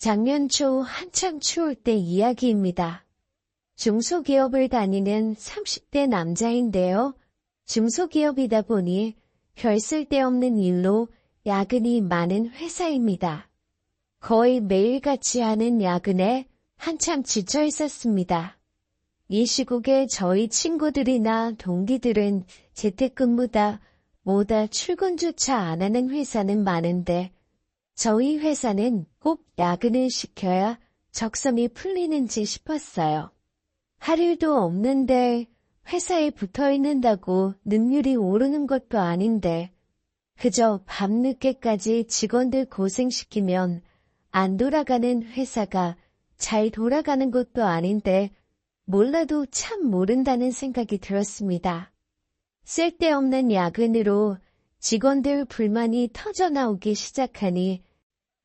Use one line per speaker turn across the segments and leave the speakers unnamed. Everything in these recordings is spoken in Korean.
작년 초 한참 추울 때 이야기입니다. 중소기업을 다니는 30대 남자인데요. 중소기업이다 보니 별 쓸데없는 일로 야근이 많은 회사입니다. 거의 매일같이 하는 야근에 한참 지쳐 있었습니다. 이 시국에 저희 친구들이나 동기들은 재택근무다 뭐다 출근조차 안 하는 회사는 많은데 저희 회사는 꼭 야근을 시켜야 적성이 풀리는지 싶었어요. 할 일도 없는데 회사에 붙어 있는다고 능률이 오르는 것도 아닌데 그저 밤늦게까지 직원들 고생시키면 안 돌아가는 회사가 잘 돌아가는 것도 아닌데 몰라도 참 모른다는 생각이 들었습니다. 쓸데없는 야근으로 직원들 불만이 터져나오기 시작하니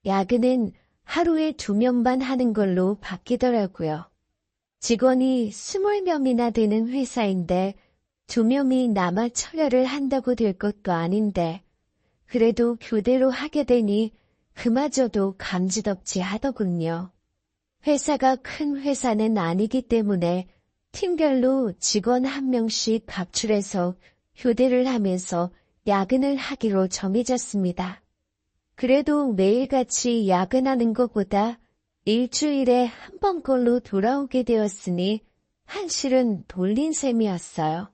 야근은 하루에 2명만 하는 걸로 바뀌더라고요. 직원이 20명이나 되는 회사인데 2명이 남아 처리를 한다고 될 것도 아닌데 그래도 교대로 하게 되니 그마저도 감지덕지 하더군요. 회사가 큰 회사는 아니기 때문에 팀별로 직원 1명씩 각출해서 교대를 하면서 야근을 하기로 정해졌습니다. 그래도 매일같이 야근하는 것보다 일주일에 한 번꼴로 돌아오게 되었으니 한실은 돌린 셈이었어요.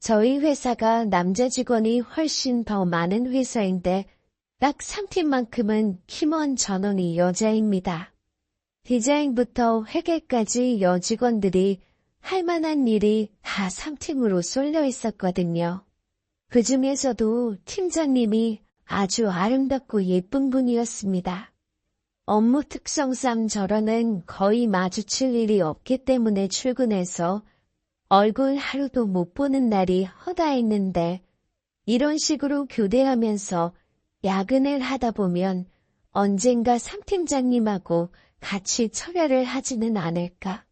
저희 회사가 남자 직원이 훨씬 더 많은 회사인데 딱 3팀만큼은 팀원 전원이 여자입니다. 디자인부터 회계까지 여직원들이 할 만한 일이 다 3팀으로 쏠려 있었거든요. 그 중에서도 팀장님이 아주 아름답고 예쁜 분이었습니다. 업무 특성상 저랑은 거의 마주칠 일이 없기 때문에 출근해서 얼굴 하루도 못 보는 날이 허다했는데 이런 식으로 교대하면서 야근을 하다 보면 언젠가 3팀장님하고 같이 철야를 하지는 않을까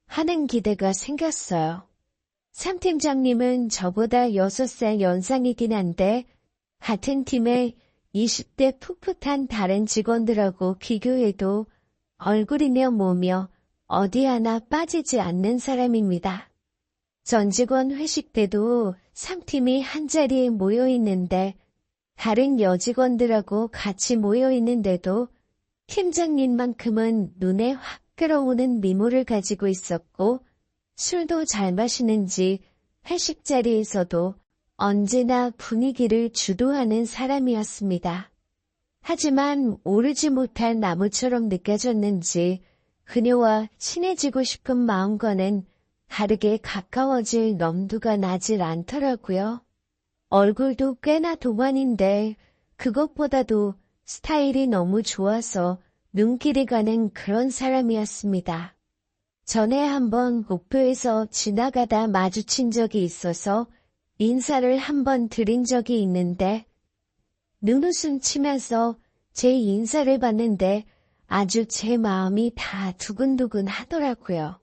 하는 기대가 생겼어요. 3팀장님은 저보다 6살 연상이긴 한데 같은 팀에 20대 풋풋한 다른 직원들하고 비교해도 얼굴이며 몸며 어디 하나 빠지지 않는 사람입니다. 전 직원 회식 때도 3팀이 한자리에 모여 있는데 다른 여직원들하고 같이 모여 있는데도 팀장님만큼은 눈에 확 끌어오는 미모를 가지고 있었고 술도 잘 마시는지 회식 자리에서도 언제나 분위기를 주도하는 사람이었습니다. 하지만 오르지 못할 나무처럼 느껴졌는지 그녀와 친해지고 싶은 마음과는 다르게 가까워질 염두가 나질 않더라고요. 얼굴도 꽤나 동안인데 그것보다도 스타일이 너무 좋아서 눈길이 가는 그런 사람이었습니다. 전에 한번 목표에서 지나가다 마주친 적이 있어서 인사를 한번 드린 적이 있는데 눈웃음 치면서 제 인사를 봤는데 아주 제 마음이 다 두근두근 하더라고요.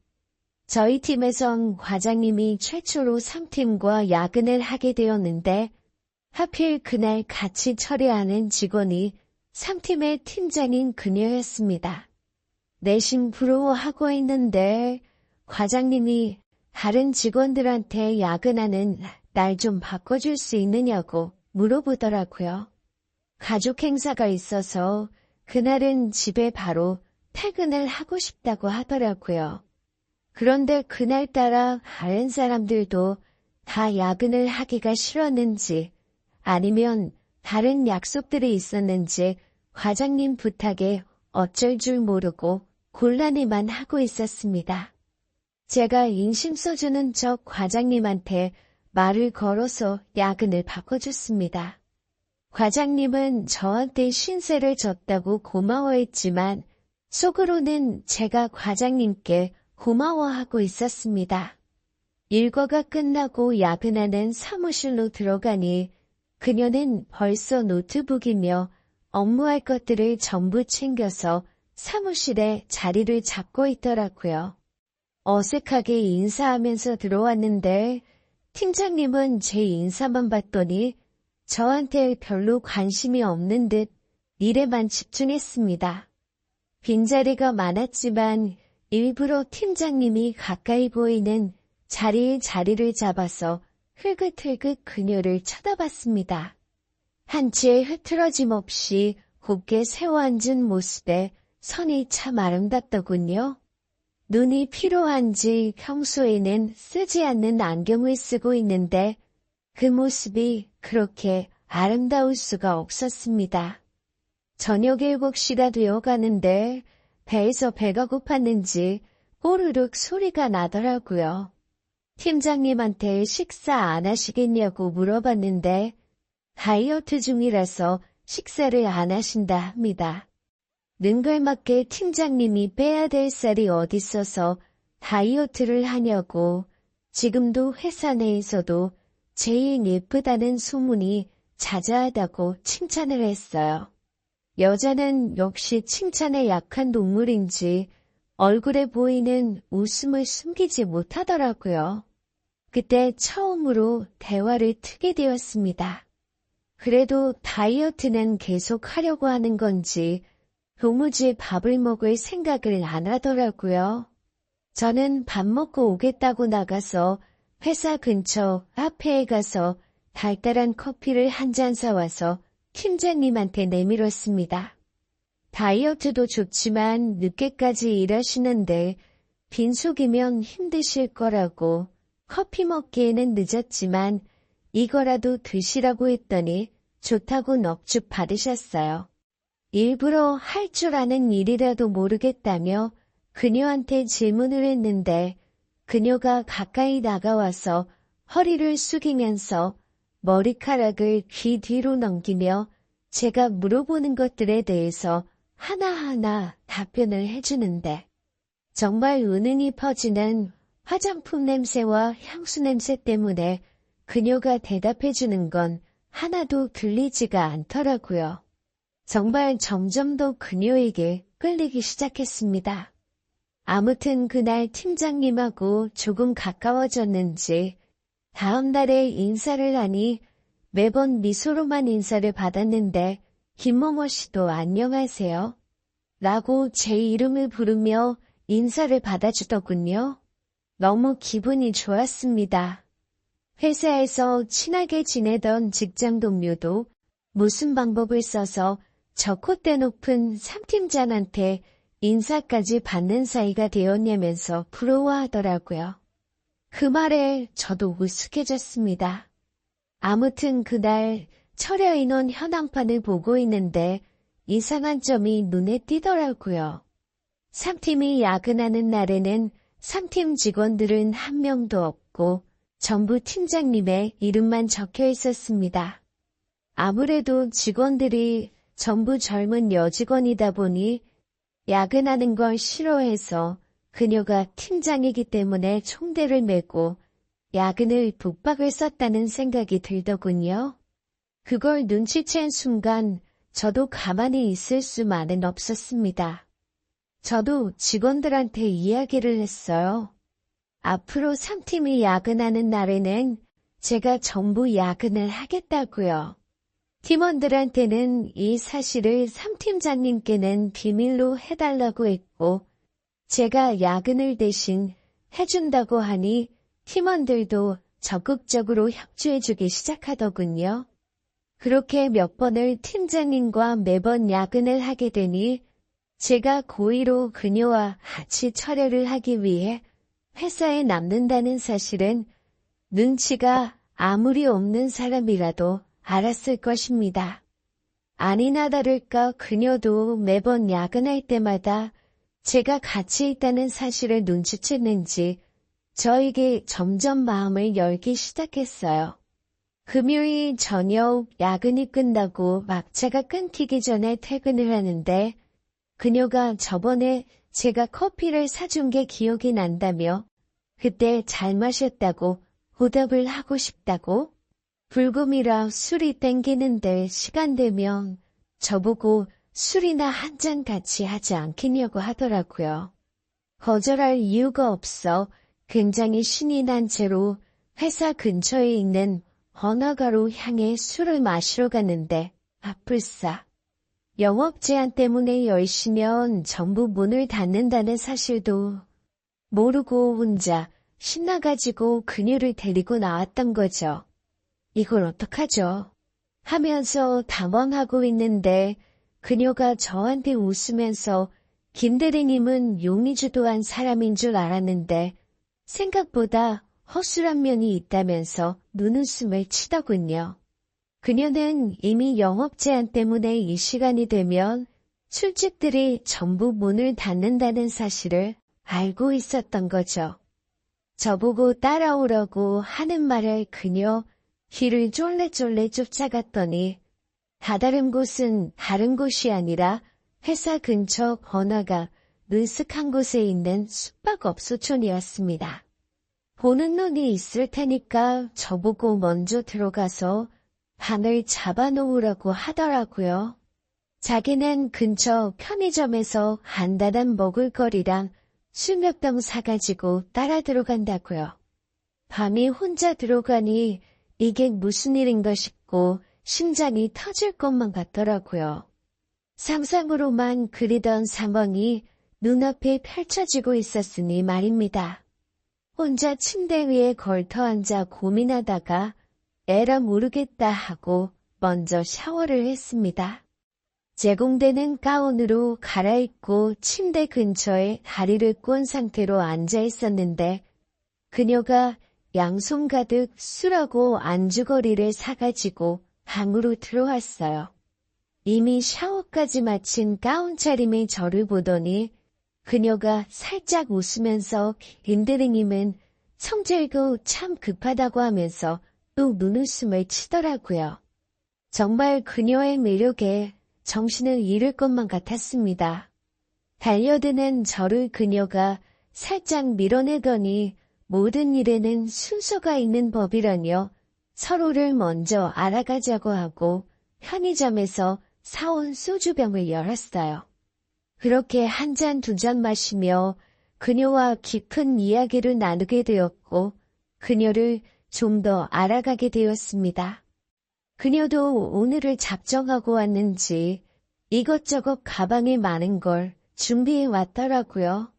저희 팀에선 과장님이 최초로 3팀과 야근을 하게 되었는데 하필 그날 같이 처리하는 직원이 3팀의 팀장인 그녀였습니다. 내심 부러워하고 있는데 과장님이 다른 직원들한테 야근하는 날 좀 바꿔줄 수 있느냐고 물어보더라고요. 가족 행사가 있어서 그날은 집에 바로 퇴근을 하고 싶다고 하더라고요. 그런데 그날따라 다른 사람들도 다 야근을 하기가 싫었는지 아니면 다른 약속들이 있었는지 과장님 부탁에 어쩔 줄 모르고 곤란해만 하고 있었습니다. 제가 인심 써주는 척 과장님한테 말을 걸어서 야근을 바꿔줬습니다. 과장님은 저한테 신세를 졌다고 고마워했지만 속으로는 제가 과장님께 고마워하고 있었습니다. 일과가 끝나고 야근하는 사무실로 들어가니 그녀는 벌써 노트북이며 업무할 것들을 전부 챙겨서 사무실에 자리를 잡고 있더라고요. 어색하게 인사하면서 들어왔는데 팀장님은 제 인사만 봤더니 저한테 별로 관심이 없는 듯 일에만 집중했습니다. 빈자리가 많았지만 일부러 팀장님이 가까이 보이는 자리에 자리를 잡아서 흘긋흘긋 그녀를 쳐다봤습니다. 한치의 흐트러짐 없이 곱게 세워앉은 모습에 선이 참 아름답더군요. 눈이 피로한지 평소에는 쓰지 않는 안경을 쓰고 있는데 그 모습이 그렇게 아름다울 수가 없었습니다. 저녁 7시가 되어 가는데 배에서 배가 고팠는지 꼬르륵 소리가 나더라고요. 팀장님한테 식사 안 하시겠냐고 물어봤는데 다이어트 중이라서 식사를 안 하신다 합니다. 능글맞게 팀장님이 빼야 될 살이 어딨어서 다이어트를 하냐고 지금도 회사 내에서도 제일 예쁘다는 소문이 자자하다고 칭찬을 했어요. 여자는 역시 칭찬에 약한 동물인지 얼굴에 보이는 웃음을 숨기지 못하더라고요. 그때 처음으로 대화를 트게 되었습니다. 그래도 다이어트는 계속 하려고 하는 건지 도무지 밥을 먹을 생각을 안 하더라고요. 저는 밥 먹고 오겠다고 나가서 회사 근처 카페에 가서 달달한 커피를 한 잔 사와서 팀장님한테 내밀었습니다. 다이어트도 좋지만 늦게까지 일하시는데 빈속이면 힘드실 거라고 커피 먹기에는 늦었지만 이거라도 드시라고 했더니 좋다고 넙죽 받으셨어요. 일부러 할 줄 아는 일이라도 모르겠다며 그녀한테 질문을 했는데 그녀가 가까이 다가와서 허리를 숙이면서 머리카락을 귀 뒤로 넘기며 제가 물어보는 것들에 대해서 하나하나 답변을 해주는데 정말 은은히 퍼지는 화장품 냄새와 향수 냄새 때문에 그녀가 대답해주는 건 하나도 들리지가 않더라고요. 정말 점점 더 그녀에게 끌리기 시작했습니다. 아무튼 그날 팀장님하고 조금 가까워졌는지 다음 날에 인사를 하니 매번 미소로만 인사를 받았는데 김某某 씨도 안녕하세요 라고 제 이름을 부르며 인사를 받아주더군요. 너무 기분이 좋았습니다. 회사에서 친하게 지내던 직장 동료도 무슨 방법을 써서 저 콧대 높은 3팀장한테 인사까지 받는 사이가 되었냐면서 부러워하더라고요. 그 말에 저도 우스개졌습니다. 아무튼 그날 철야 인원 현황판을 보고 있는데 이상한 점이 눈에 띄더라고요. 3팀이 야근하는 날에는 3팀 직원들은 한 명도 없고 전부 팀장님의 이름만 적혀 있었습니다. 아무래도 직원들이 전부 젊은 여직원이다 보니 야근하는 걸 싫어해서 그녀가 팀장이기 때문에 총대를 메고 야근을 독박을 썼다는 생각이 들더군요. 그걸 눈치챈 순간 저도 가만히 있을 수만은 없었습니다. 저도 직원들한테 이야기를 했어요. 앞으로 3팀이 야근하는 날에는 제가 전부 야근을 하겠다고요. 팀원들한테는 이 사실을 3팀장님께는 비밀로 해달라고 했고 제가 야근을 대신 해준다고 하니 팀원들도 적극적으로 협조해주기 시작하더군요. 그렇게 몇 번을 팀장님과 매번 야근을 하게 되니 제가 고의로 그녀와 같이 철회를 하기 위해 회사에 남는다는 사실은 눈치가 아무리 없는 사람이라도 알았을 것입니다. 아니나 다를까 그녀도 매번 야근할 때마다 제가 같이 있다는 사실을 눈치챘는지 저에게 점점 마음을 열기 시작했어요. 금요일 저녁 야근이 끝나고 막차가 끊기기 전에 퇴근을 하는데 그녀가 저번에 제가 커피를 사준 게 기억이 난다며 그때 잘 마셨다고 보답을 하고 싶다고 불금이라 술이 땡기는데 시간 되면 저보고 술이나 한 잔 같이 하지 않겠냐고 하더라고요. 거절할 이유가 없어 굉장히 신이 난 채로 회사 근처에 있는 번화가로 향해 술을 마시러 갔는데 아플싸. 영업 제한 때문에 10시면 전부 문을 닫는다는 사실도 모르고 혼자 신나가지고 그녀를 데리고 나왔던 거죠. 이걸 어떡하죠? 하면서 당황하고 있는데 그녀가 저한테 웃으면서 김대리님은 용의주도한 사람인 줄 알았는데 생각보다 허술한 면이 있다면서 눈웃음을 치더군요. 그녀는 이미 영업 제한 때문에 이 시간이 되면 술집들이 전부 문을 닫는다는 사실을 알고 있었던 거죠. 저보고 따라오라고 하는 말에 그녀 귀를 쫄래쫄래 쫓아갔더니 다다른 곳은 다른 곳이 아니라 회사 근처 번화가 느슨한 곳에 있는 숙박업소촌이었습니다. 보는 눈이 있을 테니까 저보고 먼저 들어가서 방을 잡아놓으라고 하더라고요. 자기는 근처 편의점에서 간단한 먹을거리랑 술 몇 병 사가지고 따라 들어간다고요. 밤이 혼자 들어가니 이게 무슨 일인가 싶고 심장이 터질 것만 같더라고요. 상상으로만 그리던 상황이 눈앞에 펼쳐지고 있었으니 말입니다. 혼자 침대 위에 걸터 앉아 고민하다가 에라 모르겠다 하고 먼저 샤워를 했습니다. 제공되는 가운으로 갈아입고 침대 근처에 다리를 꼰 상태로 앉아 있었는데 그녀가 양손 가득 술하고 안주거리를 사가지고 방으로 들어왔어요. 이미 샤워까지 마친 가운 차림의 저를 보더니 그녀가 살짝 웃으면서 김대리님은 성질고 참 급하다고 하면서 또 눈웃음을 치더라고요. 정말 그녀의 매력에 정신을 잃을 것만 같았습니다. 달려드는 저를 그녀가 살짝 밀어내더니 모든 일에는 순서가 있는 법이라며 서로를 먼저 알아가자고 하고 편의점에서 사온 소주병을 열었어요. 그렇게 한 잔 두 잔 마시며 그녀와 깊은 이야기를 나누게 되었고 그녀를 좀 더 알아가게 되었습니다. 그녀도 오늘을 작정하고 왔는지 이것저것 가방에 많은 걸 준비해 왔더라고요.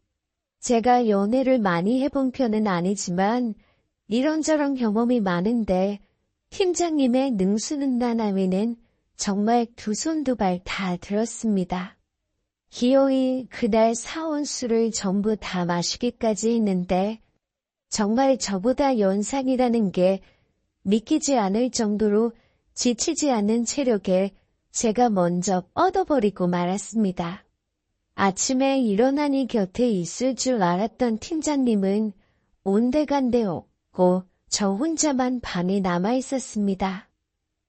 제가 연애를 많이 해본 편은 아니지만 이런저런 경험이 많은데 팀장님의 능수능란함에는 정말 두 손 두 발 다 들었습니다. 기어이 그날 사온 술을 전부 다 마시기까지 했는데 정말 저보다 연상이라는 게 믿기지 않을 정도로 지치지 않는 체력에 제가 먼저 뻗어버리고 말았습니다. 아침에 일어나니 곁에 있을 줄 알았던 팀장님은 온데간데 없고 저 혼자만 방에 남아있었습니다.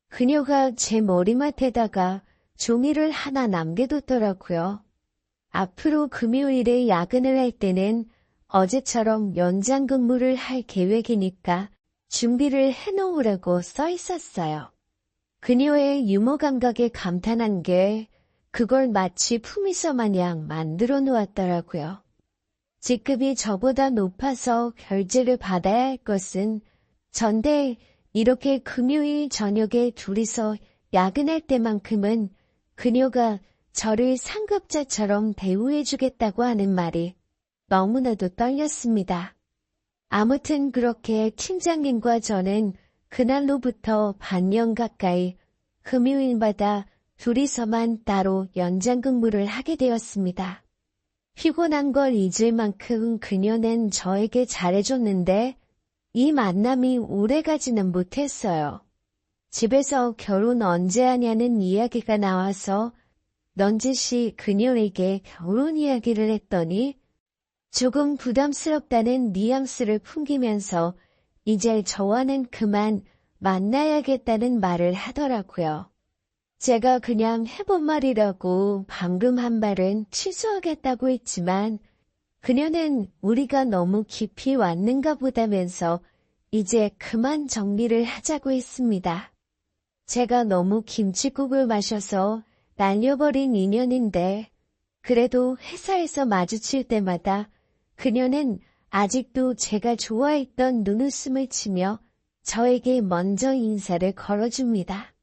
그녀가 제 머리맡에다가 종이를 하나 남겨뒀더라고요. 앞으로 금요일에 야근을 할 때는 어제처럼 연장 근무를 할 계획이니까 준비를 해놓으라고 써 있었어요. 그녀의 유머 감각에 감탄한 게 그걸 마치 품위서 마냥 만들어 놓았더라고요. 직급이 저보다 높아서 결제를 받아야 할 것은 전데 이렇게 금요일 저녁에 둘이서 야근할 때만큼은 그녀가 저를 상급자처럼 대우해주겠다고 하는 말이 너무나도 떨렸습니다. 아무튼 그렇게 팀장님과 저는 그날로부터 반년 가까이 금요일마다 둘이서만 따로 연장 근무를 하게 되었습니다. 피곤한 걸 잊을 만큼 그녀는 저에게 잘해줬는데 이 만남이 오래가지는 못했어요. 집에서 결혼 언제 하냐는 이야기가 나와서 넌지시 그녀에게 결혼 이야기를 했더니 조금 부담스럽다는 뉘앙스를 풍기면서 이제 저와는 그만 만나야겠다는 말을 하더라고요. 제가 그냥 해본 말이라고 방금 한 말은 취소하겠다고 했지만 그녀는 우리가 너무 깊이 왔는가 보다면서 이제 그만 정리를 하자고 했습니다. 제가 너무 김칫국을 마셔서 날려버린 인연인데 그래도 회사에서 마주칠 때마다 그녀는 아직도 제가 좋아했던 눈웃음을 치며 저에게 먼저 인사를 걸어줍니다.